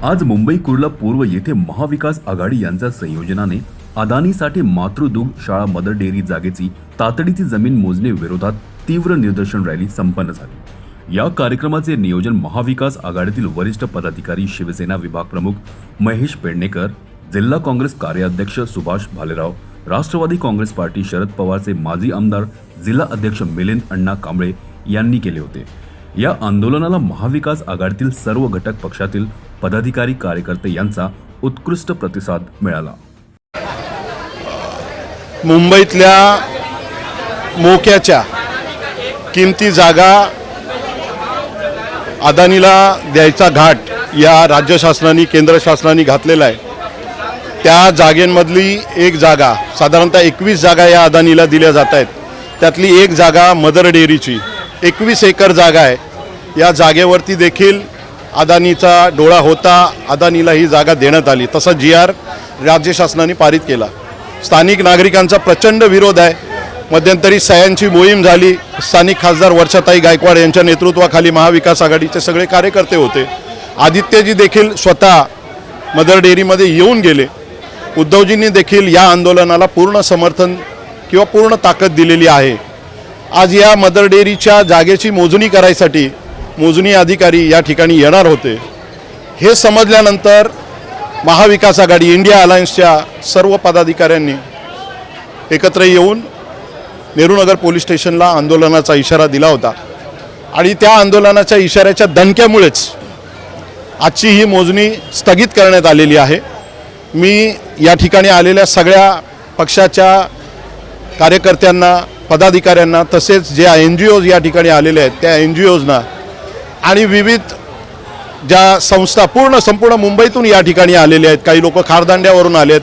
आज मुंबई कुर्ला पूर्व येथे महाविकास आघाडी यांच्या संयोजनाने अदानीसाठी मातृदुग्ध शाळा मदर डेअरी जागेची तातडीची जमीन मोजणी विरोधात तीव्र निदर्शन रॅली संपन्न झाली। या कार्यक्रमाचे नियोजन महाविकास आघाडीतील वरिष्ठ पदाधिकारी, शिवसेना विभाग प्रमुख महेश पेडणेकर, जिल्हा काँग्रेस कार्याध्यक्ष सुभाष भालेराव, राष्ट्रवादी काँग्रेस पार्टी शरद पवारचे माजी आमदार जिल्हा अध्यक्ष मिलिंद अण्णा कांबळे यांनी केले होते। या आंदोलनाला महाविकास आघाडीतील सर्व घटक पक्षातील पदाधिकारी, कार्यकर्ते यांचा उत्कृष्ट प्रतिसाद मिळाला। मुंबईतल्या मोक्याच्या किमती जागा अदानीला द्यायचा घाट या राज्य शासनाने, केंद्र शासनाने घातलेला आहे। त्या जागेंमधली एक जागा, साधारणतः 21 जागा या अदानीला दिल्या जात आहेत। त्यातली एक जागा मदर डेअरीची 21 एकर जागा आहे। या जागेवरती देखील अदानीचा डोळा होता। अदानीला ही जागा देण्यात आली, तसा GR राज्य शासनाने पारित केला। स्थानिक नागरिकांचा प्रचंड विरोध आहे। मध्यंतरी सह्यांची मोहीम झाली। स्थानिक खासदार वर्षाताई गायकवाड यांच्या नेतृत्वाखाली महाविकास आघाडीचे सगळे कार्यकर्ते होते। आदित्यजी देखील स्वतः मदर डेअरीमध्ये येऊन गेले। उद्धवजींनी देखील या आंदोलनाला पूर्ण समर्थन किंवा पूर्ण ताकद दिलेली आहे। आज या मदर डेअरीच्या जागेची मोजणी करायसाठी मोजणी अधिकारी या ठिकाणी येणार होते। हे समजल्यानंतर महाविकास आघाडी, इंडिया अलायन्सच्या सर्व पदाधिकाऱ्यांनी एकत्र येऊन नेहरूनगर पोलीस स्टेशनला आंदोलनाचा इशारा दिला होता आणि त्या आंदोलनाच्या इशाऱ्याच्या दणक्यामुळेच आजची ही मोजणी स्थगित करण्यात आलेली आहे। मी या ठिकाणी आलेल्या सगळ्या पक्षाच्या कार्यकर्त्यांना, पदाधिकाऱ्यांना, तसेच जे NGOज या ठिकाणी आलेले आहेत त्या NGOजना आणि विविध ज्या संस्था संपूर्ण मुंबईतून या ठिकाणी आलेले आहेत। काही लोक खारदांड्यावरून आलेत,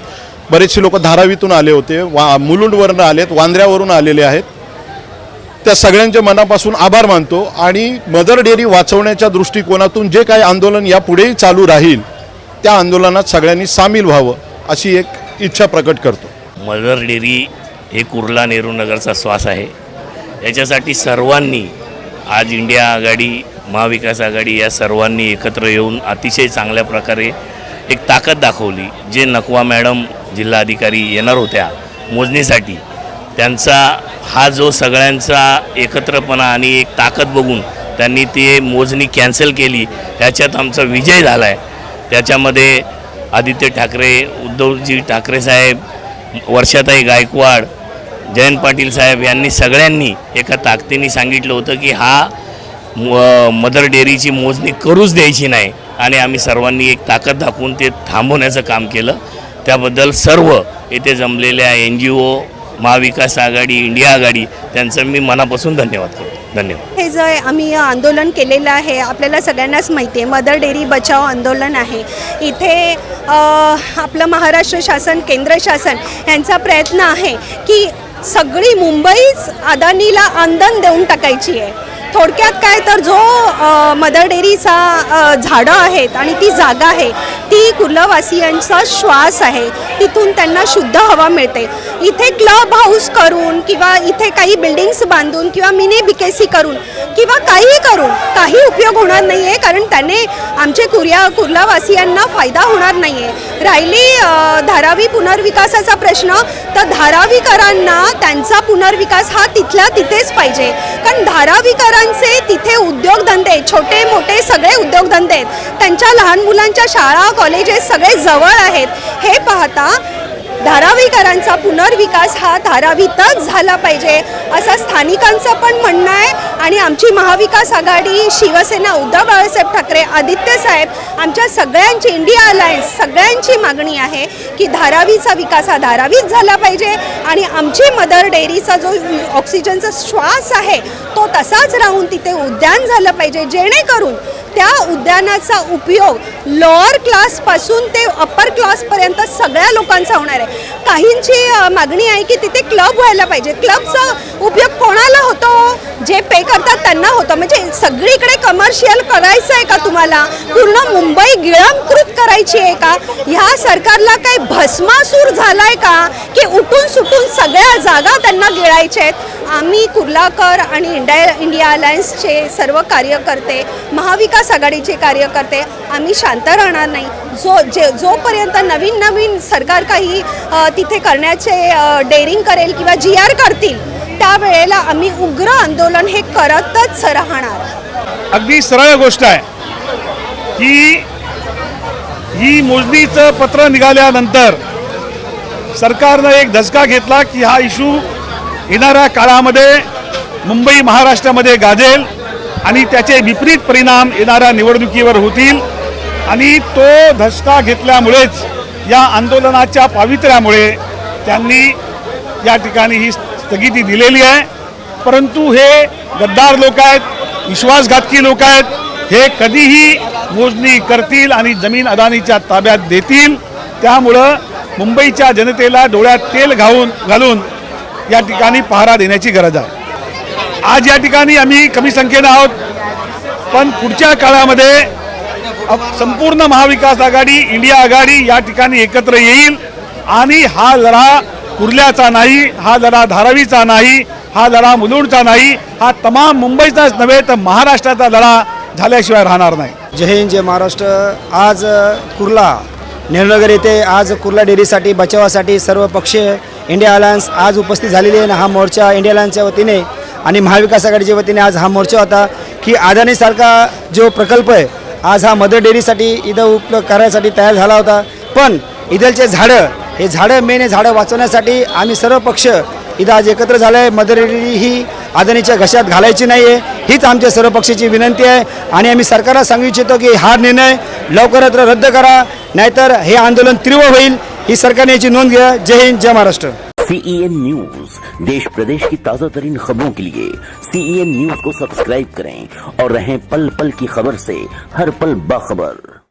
बरेचसे लोक धारावीतून आले होते, मुलुंडवरून आलेत, वांद्र्यावरून आलेले आहेत। त्या सगळ्यांचे मनापासून आभार मानतो आणि मदर डेअरी वाचवण्याच्या दृष्टिकोनातून जे काही आंदोलन यापुढेही चालू राहील त्या आंदोलनात सगळ्यांनी सामील व्हावं अशी एक इच्छा प्रकट करतो। मदर डेअरी हे कुर्ला नेहरूनगरचा श्वास आहे। याच्यासाठी सर्वांनी आज इंडिया आघाडी, महाविकास आघाडी या सर्वांनी एकत्र येऊन अतिशय चांगल्या प्रकारे एक ताकद दाखवली। जे नकवा मॅडम जिल्हा अधिकारी येणार होत्या मोजणीसाठी, त्यांचा हा जो सगळ्यांचा एकत्रपणा आणि एक ताकद बघून त्यांनी ती मोजणी कॅन्सल केली। त्याच्यात आमचा विजय झाला आहे। त्याच्यामध्ये आदित्य ठाकरे, उद्धवजी ठाकरे साहेब, वर्षाताई गायकवाड, जयंत पाटील साहेब यांनी सगळ्यांनी एका ताकदीने सांगितलं होतं की हा मदर डेअरीची मोजणी करूच द्यायची नाही आणि आम्ही सर्वांनी एक ताकद दाखवून ते थांबवण्याचं काम केलं। त्याबद्दल सर्व येथे जमलेल्या NGO, महाविकास आघाडी, इंडिया आघाडी त्यांचं मी मनापासून धन्यवाद करतो। धन्यवाद। हे जे आम्ही आंदोलन केलेलं आहे आपल्याला सगळ्यांनाच माहिती आहे, मदर डेअरी बचाव आंदोलन आहे। इथे आपलं महाराष्ट्र शासन, केंद्र शासन यांचा प्रयत्न आहे की सगळी मुंबईच अदानीला आंदण देऊन टाकायची आहे। थोडक्यात काय तर जो मदर डेअरीचा झाडं आहेत आणि ती जागा आहे ती कुर्लावासियांचा श्वास आहे। तिथून त्यांना शुद्ध हवा मिळते। इथे क्लब हाऊस करून किंवा इथे काही बिल्डिंग्स बांधून किंवा मिनी BKC करून किंवा काही करून काही उपयोग होणार नाही आहे, कारण त्याने आमचे कुर्लावासियांना फायदा होणार नाही आहे। राहिली धारावी पुनर्विकासाचा प्रश्न, तर धारावीकरांना त्यांचा पुनर्विकास हा तिथल्या तिथेच पाहिजे, कारण धारावीकरांचे तिथे उद्योगधंदे, छोटे मोठे सगळे उद्योगधंदे आहेत। त्यांच्या लहान मुलांच्या शाळा, कॉलेजेस सगळे जवळ आहेत। हे पाहता धारावीकरांचा पुनर्विकास हा धारावीतच झाला पाहिजे असं स्थानिकांचं पण म्हणणं आहे। आणि आमची महाविकास आघाडी, शिवसेना, उद्धव बाळासाहेब ठाकरे, आदित्य साहेब, आमच्या सगळ्यांची, इंडिया अलायन्स सगळ्यांची मागणी आहे की धारावीचा विकास हा धारावीत झाला पाहिजे आणि आमची मदर डेअरीचा जो ऑक्सिजनचा श्वास आहे तो तसाच राहून तिथे उद्यान झालं पाहिजे, जेणेकरून त्या उद्यानाचा उपयोग लोअर क्लासपासून ते अप्पर क्लासपर्यंत सगळ्या लोकांचा होणार आहे। काहींची मागणी आहे की तिथे क्लब व्हायला पाहिजे। क्लबचा उपयोग कोणाला होतो? जे पे करतात त्यांना होतं। म्हणजे सगळीकडे कमर्शियल करायचं आहे का तुम्हाला? पूर्ण मुंबई गिळंकृत करायची आहे का? ह्या सरकारला काही भस्मासूर झालाय का की उठून सुटून सगळ्या जागा त्यांना गिळायच्या आहेत? आम्ही कुर्लाकर आणि इंडिया अलायन्सचे सर्व कार्यकर्ते, महाविकास आघाडीचे कार्यकर्ते आम्ही शांत राहणार नाही. जोपर्यंत नवीन सरकार काही तिथे करण्याचे डेअरिंग करेल किंवा GR करतील त्यावेळेला आम्ही उग्र आंदोलन हे करतच राहणार. अगदी सरळ गोष्ट आहे की ही मोजणीचं पत्र निघाल्यानंतर सरकारनं एक धसका घेतला की हा इशू येणाऱ्या काळामध्ये मुंबई महाराष्ट्रामध्ये गाजेल आणि त्याचे विपरीत परिणाम येणाऱ्या निवडणुकीवर होतील. आणि तो धसका घेतल्यामुळेच या आंदोलनाच्या पावित्र्यामुळे त्यांनी या ठिकाणी ही स्थगिती दिलेली आहे. परंतु हे गद्दार लोक आहेत, विश्वासघातकी लोक आहेत. हे कधीही मोजणी करतील आणि जमीन अदानीच्या ताब्यात देतील. त्यामुळं मुंबईच्या जनतेला डोळ्यात तेल घालून या ठिकाणी पहारा देण्याची गरज आहे. आज या ठिकाणी आम्ही कमी संख्येनं आहोत, पण पुढच्या काळामध्ये संपूर्ण महाविकास आघाडी, इंडिया आघाडी या ठिकाणी एकत्र येईल आणि हा लढा कुर्ल्याचा नाही, हा लढा धारावीचा नाही, हा लढा मुलुंडचा नाही, हा तमाम मुंबईचाच नव्हे तर महाराष्ट्राचा लढा झाल्याशिवाय राहणार नाही. जय हिंद, जय महाराष्ट्र. आज कुर्ला नेहरूनगर येथे आज कुर्ला डेअरीसाठी बचावासाठी सर्व पक्ष इंडिया अलायन्स आज उपस्थित झालेले आहे. हा मोर्चा इंडिया अलायन्सच्या वतीने आणि महाविकास आघाडीच्या वतीने आज हा मोर्चा होता की अदानीसारखा जो प्रकल्प आहे आज हा मदर डेअरीसाठी इथं उपलब्ध करायसाठी तयार झाला होता. पण इथलचे झाडं, हे झाडं मेन हे झाडं वाचवण्यासाठी आम्ही सर्व पक्ष इथं आज एकत्र झालं आहे. मदर डेअरी ही अदानीच्या घशात घालायची नाही आहे, हीच आमच्या सर्व पक्षाची विनंती आहे. आणि आम्ही सरकारला सांगू इच्छितो की हा निर्णय लवकरात रद्द करा, नाहीतर हे आंदोलन तीव्र होईल. ही सरकारने याची नोंद घ्या. जय हिंद, जय महाराष्ट्र. CEN न्यूज, देश प्रदेश की ताज़ा तरीन खबरों के लिए CEN न्यूज को सब्सक्राइब करें और रहें पल पल की खबर से हर पल बाखबर.